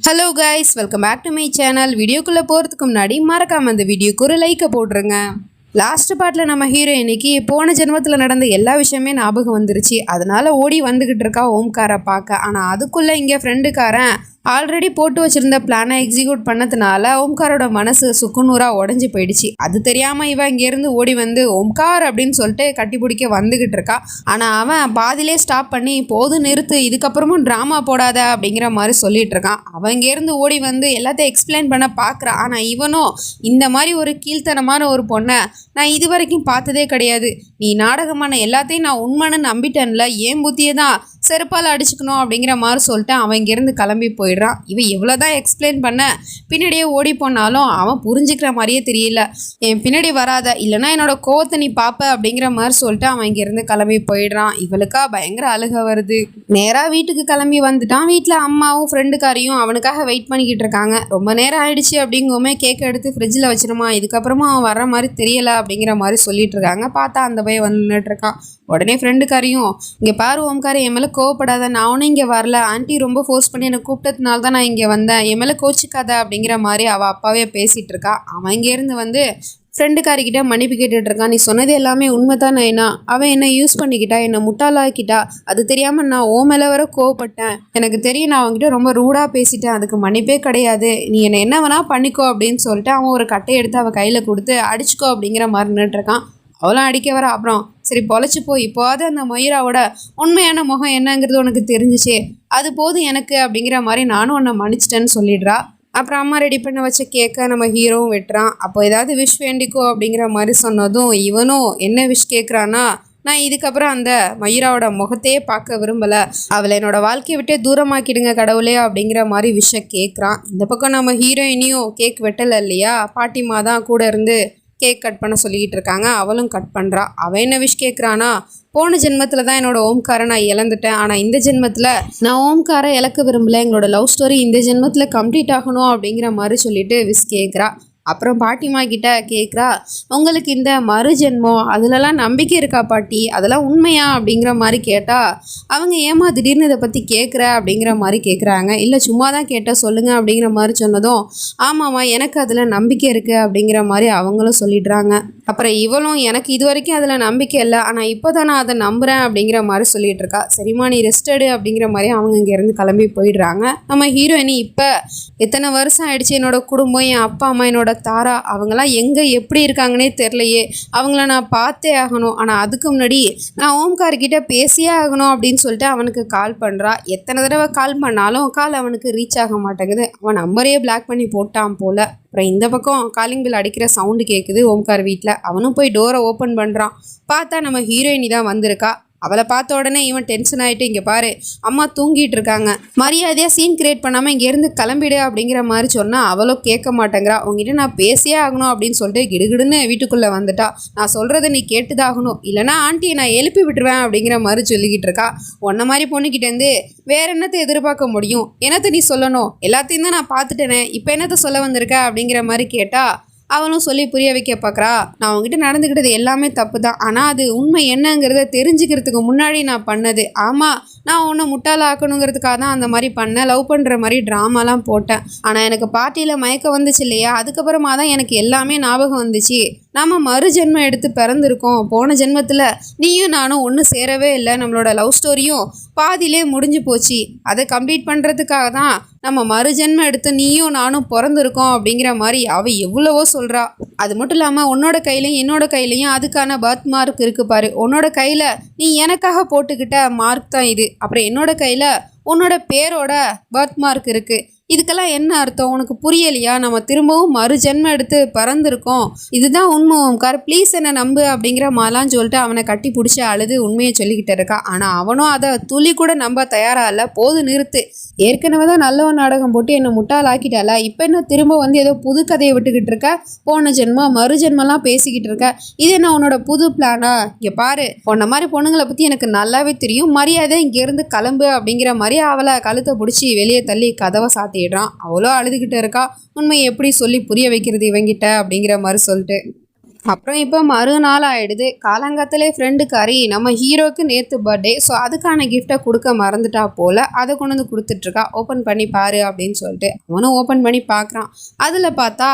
Hello guys, welcome back to my channel. வீடியோக்குள்ளே போகிறதுக்கு முன்னாடி மறக்காமல் அந்த வீடியோக்கு ஒரு லைக்கை போட்டுருங்க. லாஸ்ட் பார்ட்டில் நம்ம ஹீரோயினிக்கு போன ஜென்மத்தில் நடந்த எல்லா விஷயமே ஞாபகம் வந்துருச்சு. அதனால ஓடி வந்துக்கிட்டு இருக்கா ஓம்காரை பார்க்க. ஆனால் அதுக்குள்ளே இங்கே ஃப்ரெண்டுக்காரன் ஆல்ரெடி போட்டு வச்சுருந்த பிளானை எக்ஸிக்யூட் பண்ணதுனால ஓம்காரோட மனசு சுக்குநூறாக உடஞ்சி போயிடுச்சு. அது தெரியாமல் இவன் இங்கேருந்து ஓடி வந்து ஓம்கார் அப்படின்னு சொல்லிட்டு கட்டி பிடிக்க வந்துக்கிட்டு இருக்கா. ஆனால் அவன் பாதிலே ஸ்டாப் பண்ணி போதும் நிறுத்து, இதுக்கப்புறமும் ட்ராமா போடாத அப்படிங்கிற மாதிரி சொல்லிட்டு இருக்கான். அவன் இங்கேருந்து ஓடி வந்து எல்லாத்தையும் எக்ஸ்பிளைன் பண்ண பார்க்குறான். ஆனால் இவனும் இந்த மாதிரி ஒரு கீழ்த்தனமான ஒரு பொண்ணை நான் இது வரைக்கும் பார்த்ததே கிடையாது. நீ நாடகமான எல்லாத்தையும் நான் உண்மைன்னு நம்பிட்டேன்ல, ஏன் புத்தியை தான் செருப்பால் அடிச்சுக்கணும் அப்படிங்கிற மாதிரி சொல்லிட்டு அவன் இங்கேருந்து கிளம்பி போயிடுறான். இவன் எவ்வளோதான் எக்ஸ்பிளைன் பண்ண பின்னாடியே ஓடி போனாலும் அவன் புரிஞ்சுக்கிற மாதிரியே தெரியல. என் பின்னாடி வராத, இல்லைனா என்னோட கோவத்தை நீ பார்ப்ப அப்படிங்கிற மாதிரி சொல்லிட்டு அவன் இங்கேருந்து கிளம்பி போயிடுறான். இவளுக்கா பயங்கர அழுக வருது. நேராக வீட்டுக்கு கிளம்பி வந்துட்டான். வீட்டில் அம்மாவும் ஃப்ரெண்டுக்காரையும் அவனுக்காக வெயிட் பண்ணிக்கிட்டு இருக்காங்க. ரொம்ப நேரம் ஆயிடுச்சு அப்படிங்குமே கேக் எடுத்து ஃப்ரிட்ஜில் வச்சிருமா, இதுக்கப்புறமா அவன் வர்ற மாதிரி தெரியல அப்படிங்கிற மாதிரி சொல்லிட்டு இருக்காங்க. பார்த்தா அந்த பையன் வந்து நின்றுட்டு இருக்கான். உடனே ஃப்ரெண்டுக்காரையும், இங்கே பாரு ஓம்காரை, என் மேலே கோவப்படாத, நான் ஒன்றும் இங்கே வரல, ஆண்டி ரொம்ப ஃபோர்ஸ் பண்ணி என்னை கூப்பிட்டதுனால தான் நான் இங்கே வந்தேன், என் மேலே கோச்சிக்காத அப்படிங்கிற மாதிரி அவள் அப்பாவே பேசிகிட்டு இருக்கா. அவன் இங்கேருந்து வந்து ஃப்ரெண்டுக்காரிக்கிட்ட மன்னிப்பு கேட்டுட்டு இருக்கான். நீ சொன்னது எல்லாமே உண்மை தான் நைனா, அவன் என்னை யூஸ் பண்ணிக்கிட்டா, என்னை முட்டாளாக்கிட்டா, அது தெரியாமல் நான் ஓ மேலே வர கோவப்பட்டேன், எனக்கு தெரியும் நான் அவங்ககிட்ட ரொம்ப ரூடாக பேசிட்டேன், அதுக்கு மன்னிப்பே கிடையாது, நீ என்னை என்ன வேணா பண்ணிக்கோ அப்படின்னு சொல்லிட்டு அவன் ஒரு கட்டையை எடுத்து அவள் கையில் கொடுத்து அடிச்சுக்கோ அப்படிங்கிற மாதிரி நின்றுட்டுருக்கான். அவளும் அடிக்க வர. அப்புறம் சரி பொழைச்சி போய் இப்போது அந்த மயூராவோட உண்மையான முகம் என்னங்கிறது உனக்கு தெரிஞ்சிச்சு, அது போதும் எனக்கு அப்படிங்கிற மாதிரி நானும் உன்னை மன்னிச்சிட்டேன்னு சொல்லிடுறா. அப்புறம் அம்மா ரெடி பண்ண வச்ச கேட்க நம்ம ஹீரோவும் வெட்டுறான். அப்போ ஏதாவது விஷ் வேண்டிக்கோ அப்படிங்கிற மாதிரி சொன்னதும் இவனும் என்ன விஷ் கேட்குறான்னா, நான் இதுக்கப்புறம் அந்த மயூராவோட முகத்தையே பார்க்க விரும்பலை, அவளை என்னோட வாழ்க்கையை விட்டே தூரமாக்கிடுங்க கடவுளே அப்படிங்கிற மாதிரி விஷயம் கேட்குறான். இந்த பக்கம் நம்ம ஹீரோயினியும் கேக் வெட்டலை இல்லையா, பாட்டிமா தான் கூட இருந்து கேக் கட் பண்ண சொல்லிக்கிட்டு இருக்காங்க. அவளும் கட் பண்ணுறா. அவன் என்ன விஷ் கேட்குறானா, போன ஜென்மத்தில் தான் என்னோட ஓம்காரை நான் இழந்துட்டேன், ஆனால் இந்த ஜென்மத்தில் நான் ஓம்காரை இழக்க விரும்பலை, எங்களோட லவ் ஸ்டோரி இந்த ஜென்மத்தில் கம்ப்ளீட் ஆகணும் அப்படிங்கிற மாதிரி சொல்லிட்டு விஷ் கேட்குறா. அப்புறம் பாட்டிமா கிட்ட கேட்குறா, உங்களுக்கு இந்த மறு ஜென்மம் அதுலலாம் நம்பிக்கை இருக்கா பாட்டி, அதெல்லாம் உண்மையா அப்படிங்கிற மாதிரி கேட்டால் அவங்க ஏமா திடீர்னு இதை பற்றி கேட்குற அப்படிங்கிற மாதிரி கேட்குறாங்க. இல்லை சும்மா தான் கேட்டால் சொல்லுங்கள் அப்படிங்கிற மாதிரி சொன்னதும் ஆமாம்மா எனக்கு அதில் நம்பிக்கை இருக்குது அப்படிங்கிற மாதிரி அவங்களும் சொல்லிடுறாங்க. அப்புறம் இவளும் எனக்கு இது வரைக்கும் அதில் நம்பிக்கை இல்லை, ஆனால் இப்போ தான் நான் அதை நம்புகிறேன் அப்படிங்கிற மாதிரி சொல்லிட்டு இருக்கா. சரிம்மா நீ ரெஸ்டடு அப்படிங்கிற மாதிரி அவங்க இங்கேருந்து கிளம்பி போயிடுறாங்க. நம்ம ஹீரோயினி இப்போ எத்தனை வருஷம் ஆயிடுச்சு, என்னோட குடும்பம், என் அப்பா அம்மா, என்னோட தாரா, அவங்களாம் எங்கே எப்படி இருக்காங்கன்னே தெரிலையே, அவங்கள நான் பார்த்தே ஆகணும், ஆனால் அதுக்கு முன்னாடி நான் ஓம்கார்கிட்ட பேசியே ஆகணும் அப்படின்னு சொல்லிட்டு அவனுக்கு கால் பண்ணுறா. எத்தனை தடவை கால் பண்ணாலும் கால் அவனுக்கு ரீச் ஆக மாட்டேங்குது. அவன் நம்பரையே பிளாக் பண்ணி போட்டான் போல். அப்புறம் இந்த பக்கம் காலிங் பில் அடிக்கிற சவுண்டு கேட்குது ஓம்கார் வீட்டில். அவனும் போய் டோரை ஓப்பன் பண்ணுறான். பார்த்தா நம்ம ஹீரோயினி தான் வந்திருக்கா. அவளை பார்த்த உடனே இவன் டென்ஷன் ஆகிட்டு, இங்கே பாரு அம்மா தூங்கிட்டு இருக்காங்க, மரியாதையாக சீன் கிரியேட் பண்ணாமல் இங்கேருந்து கிளம்பிடு அப்படிங்கிற மாதிரி சொன்னால் அவளோ கேட்க மாட்டேங்கிறா. உங்ககிட்ட நான் பேசியே ஆகணும் அப்படின்னு சொல்லிட்டு கிடுகிடுன்னு வீட்டுக்குள்ளே வந்துட்டா. நான் சொல்கிறத நீ கேட்டுதாகணும், இல்லைனா ஆண்டியை நான் எழுப்பி விட்டுருவேன் அப்படிங்கிற மாதிரி சொல்லிக்கிட்டு இருக்கா. உன்ன மாதிரி பொண்ணுக்கிட்டேருந்து வேற என்னத்தை எதிர்பார்க்க முடியும், என்னத்தை நீ சொல்லணும், எல்லாத்தையும் தான் நான் பார்த்துட்டேனே, இப்போ என்னத்தை சொல்ல வந்திருக்க அப்படிங்கிற மாதிரி கேட்டால் அவளும் சொல்லி புரிய வைக்க பார்க்குறா. நான் அவங்ககிட்ட நடந்துக்கிட்டது எல்லாமே தப்பு தான், ஆனால் அது உண்மை என்னங்கிறத தெரிஞ்சுக்கிறதுக்கு முன்னாடி நான் பண்ணது. ஆமாம் நான் உன்னை முட்டாளாக்கணுங்கிறதுக்காக தான் அந்த மாதிரி பண்ணேன், லவ் பண்ணுற மாதிரி ட்ராமாலாம் போட்டேன், ஆனால் எனக்கு பார்ட்டியில் மயக்கம் வந்துச்சு இல்லையா, அதுக்கப்புறமா தான் எனக்கு எல்லாமே ஞாபகம் வந்துச்சு, நாம் மறு ஜென்மம் எடுத்து பிறந்திருக்கோம், போன ஜென்மத்தில் நீயும் நானும் ஒன்று சேரவே இல்லை, நம்மளோட லவ் ஸ்டோரியும் பாதியிலே முடிஞ்சு போச்சு, அதை கம்ப்ளீட் பண்ணுறதுக்காக தான் நம்ம மறு ஜென்மம் எடுத்து நீயும் நானும் பிறந்திருக்கோம் அப்படிங்கிற மாதிரி அவள் எவ்வளவோ சொல்கிறா. அது மட்டும் இல்லாமல் உன்னோட கையிலையும் என்னோட கையிலையும் அதுக்கான பர்த் மார்க் இருக்குது பாரு, உன்னோட கையில் நீ எனக்காக போட்டுக்கிட்ட மார்க் தான் இது, அப்புறம் என்னோட கையில் உன்னோட பேரோட பர்த் மார்க் இருக்குது, இதுக்கெல்லாம் என்ன அர்த்தம் உனக்கு புரியலையா, நம்ம திரும்பவும் மறு ஜென்மம் எடுத்து பறந்துருக்கோம், இதுதான் உண்மை ஓம்கார், ப்ளீஸ் என்ன நம்பு அப்படிங்கிற மாதிரிலாம் சொல்லிட்டு அவனை கட்டி பிடிச்சி அழுது உண்மையை சொல்லிக்கிட்டு இருக்கா. ஆனால் அவனும் அதை துளி கூட நம்ப தயாராக இல்லை. போது நிறுத்து, ஏற்கனவே தான் நல்லவன் நாடகம் போட்டு என்னை முட்டாளாக்கிட்டால, இப்போ என்ன திரும்ப வந்து ஏதோ புது கதையை விட்டுக்கிட்டு இருக்க, போன ஜென்மம் மறு ஜென்மெல்லாம் பேசிக்கிட்டு இருக்க, இது என்ன உன்னோட புது பிளானா, இங்கே பாரு உன்ன மாதிரி பொண்ணுங்களை பற்றி எனக்கு நல்லாவே தெரியும், மரியாதை இங்கேருந்து கிளம்பு அப்படிங்கிற மாதிரி அவளை கழுத்தை பிடிச்சி வெளியே தள்ளி கதவை சாத்திடுறான். அவ்வளோ அழுதுகிட்டு இருக்கா. உண்மையை எப்படி சொல்லி புரிய வைக்கிறது இவங்கிட்ட அப்படிங்கிற மாதிரி சொல்லிட்டு அப்புறம் இப்போ மறுநாள் ஆயிடுது. காலங்காத்தாலே ஃப்ரெண்டுக்காரி நம்ம ஹீரோக்கு நேற்று பர்த்டே, ஸோ அதுக்கான கிஃப்ட்டை கொடுக்க மறந்துட்டா போல். அதை கொண்டு வந்து கொடுத்துட்ருக்கா. ஓப்பன் பண்ணி பாரு அப்படின்னு சொல்லிட்டு அவனும் ஓப்பன் பண்ணி பார்க்குறான். அதில் பார்த்தா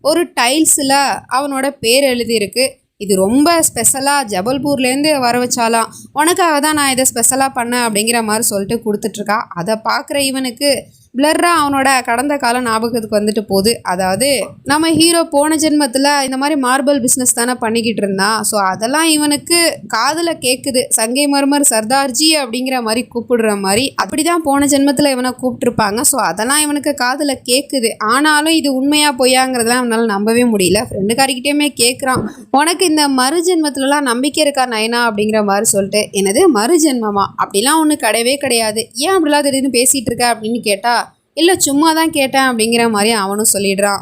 ஒரு டைல்ஸில் அவனோட பேர் எழுதியிருக்கு. இது ரொம்ப ஸ்பெஷலாக ஜபல்பூர்லேருந்து வர வச்சாலாம், உனக்காக தான் நான் இதை ஸ்பெஷலாக பண்ணேன் அப்படிங்கிற மாதிரி சொல்லிட்டு கொடுத்துட்ருக்கா. அதை பார்க்குற இவனுக்கு பிளர்ராக அவனோட கடந்த கால ஞாபகத்துக்கு வந்துட்டு போகுது. அதாவது நம்ம ஹீரோ போன ஜென்மத்தில் இந்த மாதிரி மார்பிள் பிஸ்னஸ் தானே பண்ணிக்கிட்டு இருந்தான். ஸோ அதெல்லாம் இவனுக்கு காதில் கேட்குது. சங்கை மர்மர் சர்தார்ஜி அப்படிங்கிற மாதிரி கூப்பிடுற மாதிரி அப்படி தான் போன ஜென்மத்தில் இவனை கூப்பிட்டுருப்பாங்க. ஸோ அதெல்லாம் இவனுக்கு காதில் கேட்குது. ஆனாலும் இது உண்மையாக பொய்யாங்கிறதெல்லாம் அவனால் நம்பவே முடியல. ஃப்ரெண்டுக்காரிக்கிட்டேயுமே கேட்குறான், உனக்கு இந்த மறு ஜென்மத்துலலாம் நம்பிக்கை இருக்கா நயனா அப்படிங்கிற மாதிரி சொல்லிட்டு. எனது மறு ஜென்மமா? அப்படிலாம் ஒன்று கிடையவே கிடையாது, ஏன் அப்படிலாம் திடீர்னு பேசிகிட்டு இருக்க அப்படின்னு கேட்டால், இல்லை சும்மா தான் கேட்டேன் அப்படிங்கிற மாதிரி அவனும் சொல்லிடுறான்.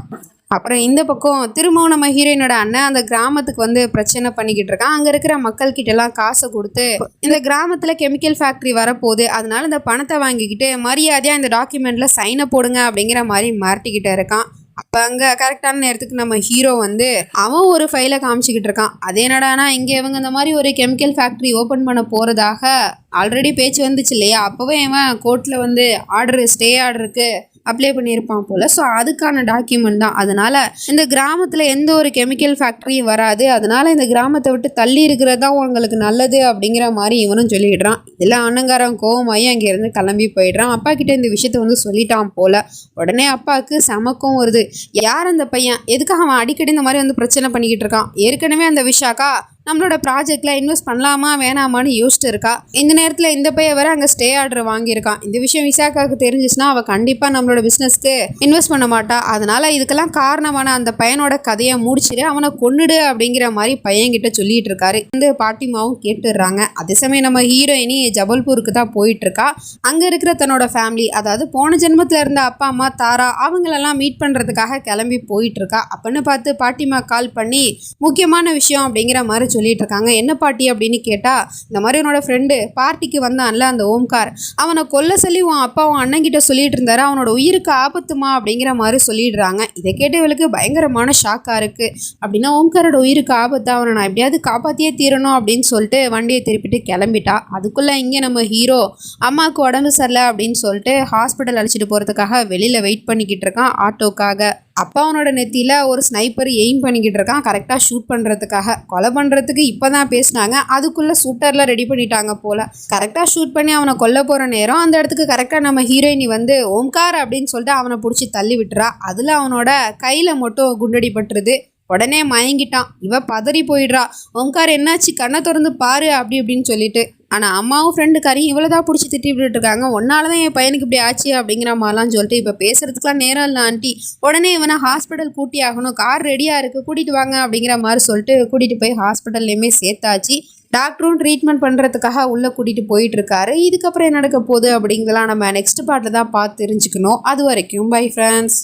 அப்புறம் இந்த பக்கம் திரும்பவும் நம்ம ஹீரோயினோட அண்ணன் அந்த கிராமத்துக்கு வந்து பிரச்சனை பண்ணிக்கிட்டு இருக்கான். அங்கே இருக்கிற மக்கள்கிட்ட எல்லாம் காசை கொடுத்து இந்த கிராமத்தில் கெமிக்கல் ஃபேக்ட்ரி வரப்போகுது, அதனால இந்த பணத்தை வாங்கிக்கிட்டு மரியாதையாக இந்த டாக்குமெண்ட்டில் சைனை போடுங்க அப்படிங்கிற மாதிரி மிரட்டிக்கிட்டே இருக்கான். அப்போ அங்கே கரெக்டான நேரத்துக்கு நம்ம ஹீரோ வந்து அவன் ஒரு ஃபைலை காமிச்சிக்கிட்டு இருக்கான். அதே என்னடானா இங்கே இவங்க இந்த மாதிரி ஒரு கெமிக்கல் ஃபேக்ட்ரி ஓப்பன் பண்ண போகிறதாக ஆல்ரெடி பேச்சு வந்துச்சு இல்லையா, அப்போவே இவன் கோர்ட்டில் வந்து ஸ்டே ஆர்டருக்கு அப்ளை பண்ணியிருப்பான் போல். ஸோ அதுக்கான டாக்குமெண்ட் தான். அதனால் இந்த கிராமத்தில் எந்த ஒரு கெமிக்கல் ஃபேக்ட்ரியும் வராது, அதனால் இந்த கிராமத்தை விட்டு தள்ளி இருக்கிறது தான் உங்களுக்கு நல்லது அப்படிங்கிற மாதிரி இவனும் சொல்லிடுறான். இதில் அண்ணங்காரன் கோவமாயி அங்கேருந்து கிளம்பி போயிடுறான். அப்பா கிட்டே இந்த விஷயத்த வந்து சொல்லிட்டான் போல். உடனே அப்பாவுக்கு செமக்கம் வருது. யார் அந்த பையன், எதுக்காக அவன் அடிக்கடி இந்த மாதிரி வந்து பிரச்சனை பண்ணிக்கிட்டு இருக்கான்? ஏற்கனவே அந்த விஷாக்கா நம்மளோட ப்ராஜெக்டில் இன்வெஸ்ட் பண்ணலாமா வேணாமான்னு யோசிச்சுட்டு இருக்கா. இந்த நேரத்தில் இந்த பையன் வேற அங்கே ஸ்டே ஆர்டர் வாங்கியிருக்கான். இந்த விஷயம் விசாக்காவுக்கு தெரிஞ்சிச்சுன்னா அவள் கண்டிப்பாக நம்மளோட பிஸ்னஸ்க்கு இன்வெஸ்ட் பண்ண மாட்டா. அதனால் இதுக்கெல்லாம் காரணமான அந்த பையனோட கதையை முடிச்சுட்டு அவனை கொன்னுடு அப்படிங்கிற மாதிரி பையன்கிட்ட சொல்லிட்டு இருக்காரு. இந்த பாட்டிமாவும் கேட்டுடுறாங்க. அதே சமயம் நம்ம ஹீரோயினி ஜபல்பூருக்கு தான் போயிட்டு இருக்கா. அங்கே இருக்கிற தன்னோட ஃபேமிலி, அதாவது போன ஜென்மத்தில் இருந்த அப்பா அம்மா தாரா அவங்களெல்லாம் மீட் பண்ணுறதுக்காக கிளம்பி போயிட்டு இருக்கா. அப்படின்னு பார்த்து பாட்டிமா கால் பண்ணி முக்கியமான விஷயம் அப்படிங்கிற மாதிரி சொல்லிட்டு இருக்காங்க. என்ன பாட்டி அப்படின்னு கேட்டா, இந்த மாதிரி உன்னோட ஃப்ரெண்டு பார்ட்டிக்கு வந்தான்ல அந்த ஓம்கார், அவனை கொல்ல சொல்லி உன் அப்பா உன் அண்ணன் கிட்ட சொல்லிட்டு இருந்தாரு, அவனோட உயிருக்கு ஆபத்துமா அப்படிங்கிற மாதிரி சொல்லிடுறாங்க. இதை கேட்டு இவளுக்கு பயங்கரமான ஷாக்கா இருக்கு. அப்படின்னா ஓம்காரோட உயிருக்கு ஆபத்து, அவனை நான் எப்படியாவது காப்பாற்றியே தீரணும் அப்படின்னு சொல்லிட்டு வண்டியை திருப்பிட்டு கிளம்பிட்டா. அதுக்குள்ள இங்கே நம்ம ஹீரோ அம்மாவுக்கு உடம்பு சரியில்லை அப்படின்னு சொல்லிட்டு ஹாஸ்பிட்டல் அழைச்சிட்டு போகிறதுக்காக வெளியில் வெயிட் பண்ணிக்கிட்டு இருக்கான் ஆட்டோக்காக. அப்பா அவனோட நெத்தியில் ஒரு ஸ்னைப்பர் எய்ம் பண்ணிக்கிட்டு இருக்கான், கரெக்டாக ஷூட் பண்ணுறதுக்காக. கொலை பண்ணுறதுக்கு இப்போ தான் பேசினாங்க, அதுக்குள்ளே ஷூட்டரில் ரெடி பண்ணிட்டாங்க போல். கரெக்டாக ஷூட் பண்ணி அவனை கொல்ல போகிற நேரம் அந்த இடத்துக்கு கரெக்டாக நம்ம ஹீரோயினி வந்து ஓம்கார் அப்படின்னு சொல்லிட்டு அவனை பிடிச்சி தள்ளி விட்டுறா. அதில் அவனோட கையில் மட்டும் குண்டடி பட்டுருது. உடனே மயங்கிட்டான். இவ பதறி போயிடுறா. ஓம்கார் என்னாச்சு, கண்ணை திறந்து பாரு அப்படி இப்படின்னு சொல்லிட்டு. ஆனால் அம்மாவும் ஃப்ரெண்டுக்காரையும் இவ்வளோ தான் பிடிச்சி திட்டி விட்டுட்டு இருக்காங்க. ஒன்னால தான் என் பையனுக்கு இப்படி ஆச்சு அப்படிங்கிற மாதிரிலாம் சொல்லிட்டு இப்போ பேசுறதுக்குலாம் நேரம் இல்லை ஆண்டி, உடனே இவனை ஹாஸ்பிட்டல் கூட்டி ஆகணும், கார் ரெடியாக இருக்குது கூட்டிகிட்டு வாங்க அப்படிங்கிற மாதிரி சொல்லிட்டு கூட்டிகிட்டு போய் ஹாஸ்பிட்டல்லையுமே சேர்த்தாச்சு. டாக்டரும் ட்ரீட்மெண்ட் பண்ணுறதுக்காக உள்ளே கூட்டிகிட்டு போயிட்டு இருக்காரு. இதுக்கப்புறம் என்ன நடக்க போகுது அப்படிங்கிறதெல்லாம் நம்ம நெக்ஸ்ட் பார்ட்டில் தான் பார்த்து தெரிஞ்சுக்கணும். அது வரைக்கும் பை ஃப்ரெண்ட்ஸ்.